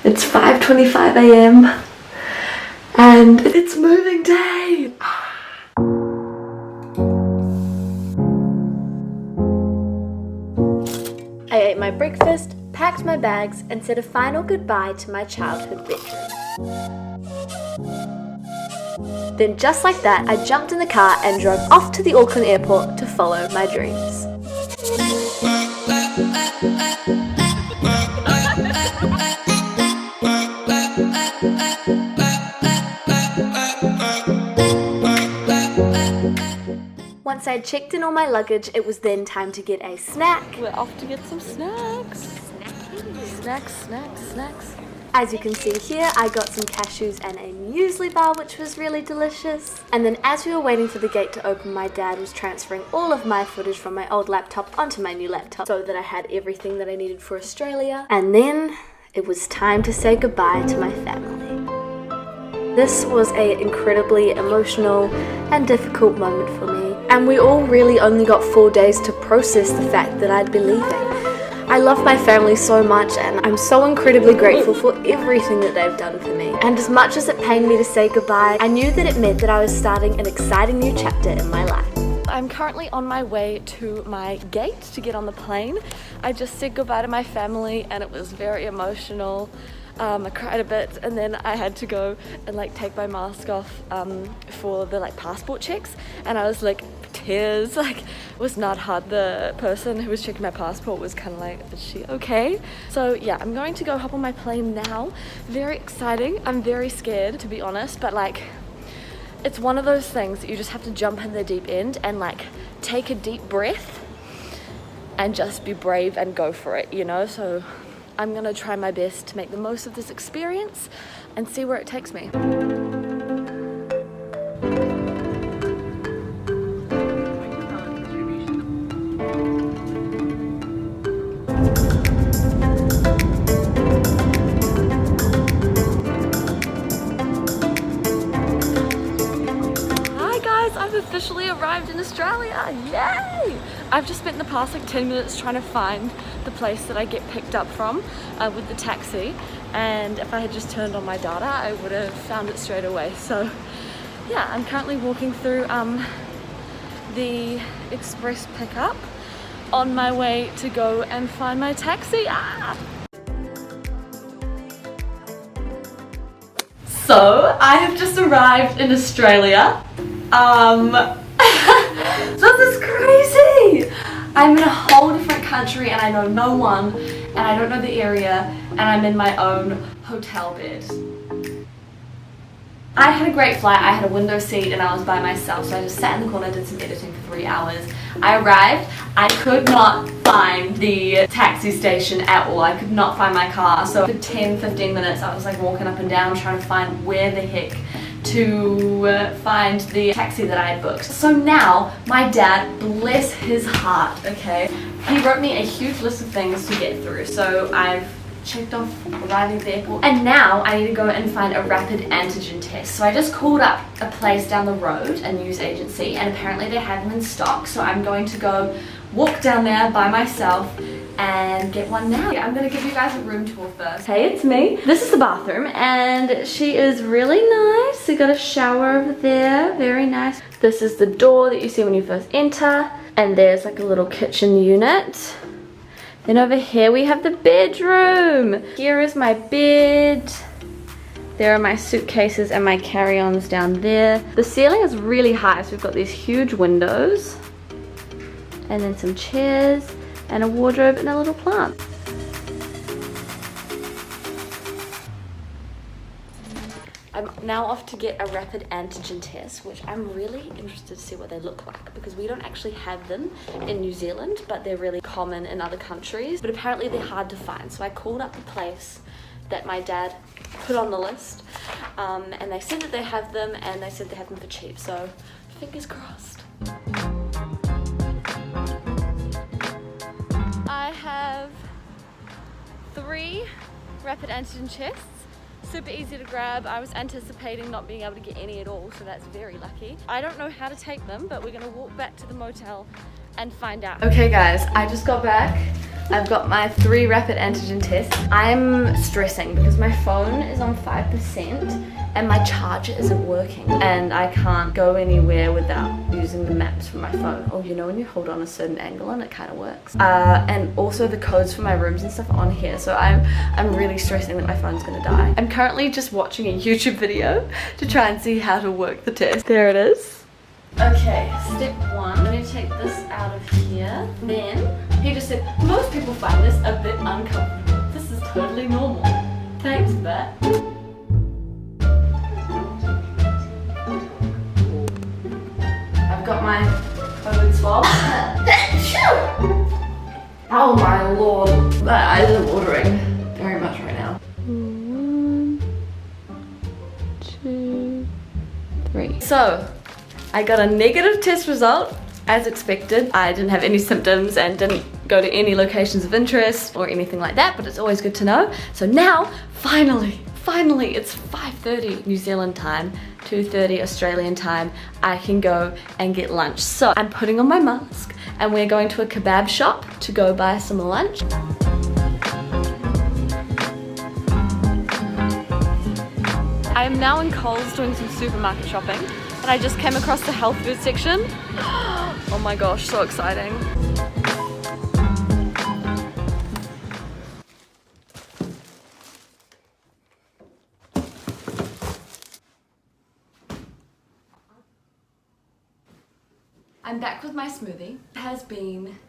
It's 5:25 a.m. and it's moving day. I ate my breakfast, packed my bags, and said a final goodbye to my childhood bedroom. Then just like that, I jumped in the car and drove off to the Auckland airport to follow my dreams. Once I'd checked in all my luggage, it was then time to get a snack. We're off to get some snacks. Snacks. As you can see here, I got some cashews and a muesli bar, which was really delicious. And then as we were waiting for the gate to open, my dad was transferring all of my footage from my old laptop onto my new laptop so that I had everything that I needed for Australia. And then it was time to say goodbye to my family. This was an incredibly emotional and difficult moment for me. And we all really only got 4 days to process the fact that I'd be leaving. I love my family so much and I'm so incredibly grateful for everything that they've done for me. And as much as it pained me to say goodbye, I knew that it meant that I was starting an exciting new chapter in my life. I'm currently on my way to my gate to get on the plane. I just said goodbye to my family and it was very emotional. I cried a bit and then I had to go and take my mask off for the passport checks, and I was tears, it was not hard. The person who was checking my passport was kind of is she okay? So yeah, I'm going to go hop on my plane now. Very exciting. I'm very scared, to be honest, but it's one of those things that you just have to jump in the deep end and take a deep breath and just be brave and go for it, you know? So I'm gonna try my best to make the most of this experience and see where it takes me. I've officially arrived in Australia, yay! I've just spent the past 10 minutes trying to find the place that I get picked up from with the taxi, and if I had just turned on my data I would have found it straight away. So yeah, I'm currently walking through the express pickup on my way to go and find my taxi. So I have just arrived in Australia. This is crazy! I'm in a whole different country and I know no one and I don't know the area and I'm in my own hotel bed. I had a great flight. I had a window seat and I was by myself, so I just sat in the corner, did some editing for 3 hours. I arrived, I could not find the taxi station at all. I could not find my car, so for 10-15 minutes I was walking up and down trying to find where the heck to find the taxi that I had booked. So now my dad, bless his heart, okay, he wrote me a huge list of things to get through. So I've checked off arriving at the airport and now I need to go and find a rapid antigen test. So I just called up a place down the road, a news agency, and apparently they have them in stock. So I'm going to go walk down there by myself and get one now. I'm gonna give you guys a room tour first. Hey, it's me. This is the bathroom and she is really nice. We got a shower over there, very nice. This is the door that you see when you first enter, and there's a little kitchen unit. Then over here we have the bedroom. Here is my bed. There are my suitcases and my carry-ons down there. The ceiling is really high, so we've got these huge windows and then some chairs and a wardrobe and a little plant. I'm now off to get a rapid antigen test, which I'm really interested to see what they look like because we don't actually have them in New Zealand, but they're really common in other countries. But apparently they're hard to find. So I called up the place that my dad put on the list and they said that they have them, and they said they have them for cheap. So fingers crossed. I have 3 rapid antigen tests, super easy to grab. I was anticipating not being able to get any at all, so that's very lucky. I don't know how to take them, but we're gonna walk back to the motel and find out. Okay guys, I just got back I've got my 3 rapid antigen tests. I'm stressing because my phone is on 5% and my charger isn't working and I can't go anywhere without using the maps from my phone. Oh, you know when you hold on a certain angle and it kind of works. And also the codes for my rooms and stuff are on here, so I'm really stressing that my phone's gonna die. I'm currently just watching a YouTube video to try and see how to work the test. There it is. Okay, step 1, I'm going to take this out of here. Then, he just said, most people find this a bit uncomfortable. This is totally normal. Thanks, but I've got my COVID swab. Oh my lord. My eyes are watering very much right now. 1, 2, 3. So, I got a negative test result, as expected. I didn't have any symptoms and didn't go to any locations of interest or anything like that, but it's always good to know. So now, finally, it's 5:30 New Zealand time, 2:30 Australian time. I can go and get lunch. So I'm putting on my mask and we're going to a kebab shop to go buy some lunch. I am now in Coles doing some supermarket shopping. And I just came across the health food section. Oh my gosh, so exciting. I'm back with my smoothie. It has been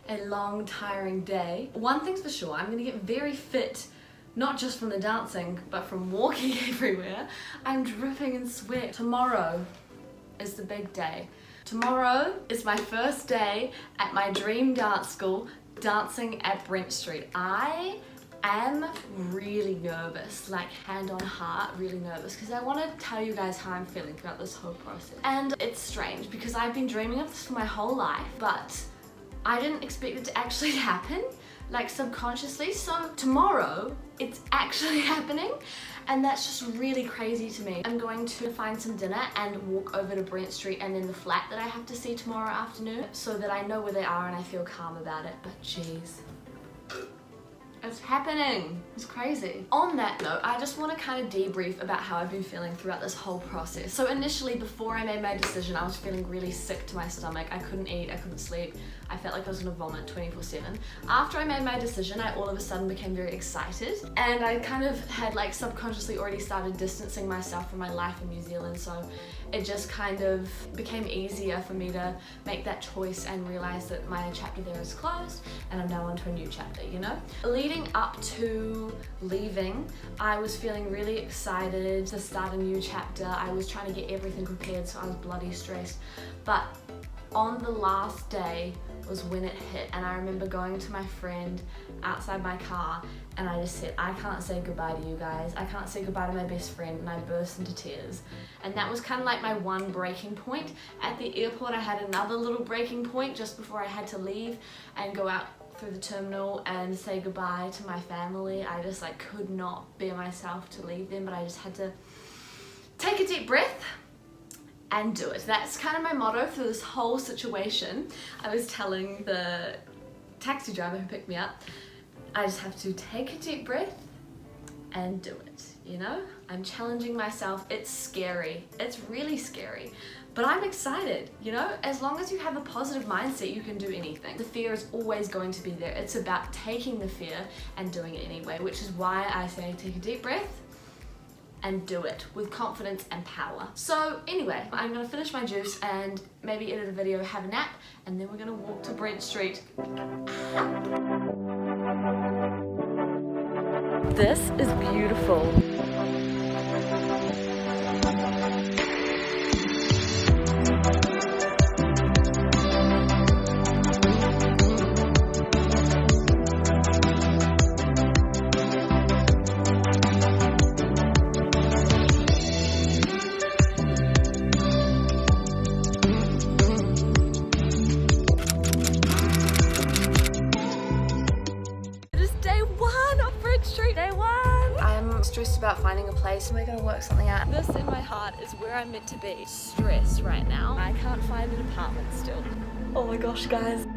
a long, tiring day. One thing's for sure, I'm gonna get very fit. Not just from the dancing, but from walking everywhere. I'm dripping in sweat. Tomorrow is the big day. Tomorrow is my first day at my dream dance school, dancing at Brent Street. I am really nervous, like hand on heart, really nervous, because I want to tell you guys how I'm feeling throughout this whole process. And it's strange because I've been dreaming of this for my whole life, but I didn't expect it to actually happen, like subconsciously. So tomorrow, it's actually happening, and that's just really crazy to me. I'm going to find some dinner and walk over to Brent Street and then the flat that I have to see tomorrow afternoon so that I know where they are and I feel calm about it, but jeez. It's happening. It's crazy. On that note, I just want to kind of debrief about how I've been feeling throughout this whole process. So initially, before I made my decision, I was feeling really sick to my stomach. I couldn't eat, I couldn't sleep. I felt like I was gonna vomit 24/7. After I made my decision, I all of a sudden became very excited, and I kind of had like subconsciously already started distancing myself from my life in New Zealand, so it just kind of became easier for me to make that choice and realize that my chapter there is closed and I'm now on to a new chapter, you know? Leading up to leaving, I was feeling really excited to start a new chapter. I was trying to get everything prepared, so I was bloody stressed. But on the last day was when it hit, and I remember going to my friend outside my car and I just said, I can't say goodbye to you guys. I can't say goodbye to my best friend, and I burst into tears. And that was kind of like my one breaking point. At the airport, I had another little breaking point just before I had to leave and go out through the terminal and say goodbye to my family. I just like could not bear myself to leave them, but I just had to take a deep breath and do it. That's kind of my motto through this whole situation. I was telling the taxi driver who picked me up, I just have to take a deep breath and do it, you know? I'm challenging myself. It's scary. It's really scary. But I'm excited, you know? As long as you have a positive mindset, you can do anything. The fear is always going to be there. It's about taking the fear and doing it anyway, which is why I say take a deep breath and do it with confidence and power. So anyway, I'm gonna finish my juice and maybe edit a video, have a nap, and then we're gonna walk to Brent Street. This is beautiful. Stressed about finding a place. We're gonna work something out. This in my heart is where I'm meant to be. Stressed right now. I can't find an apartment still. Oh my gosh, guys.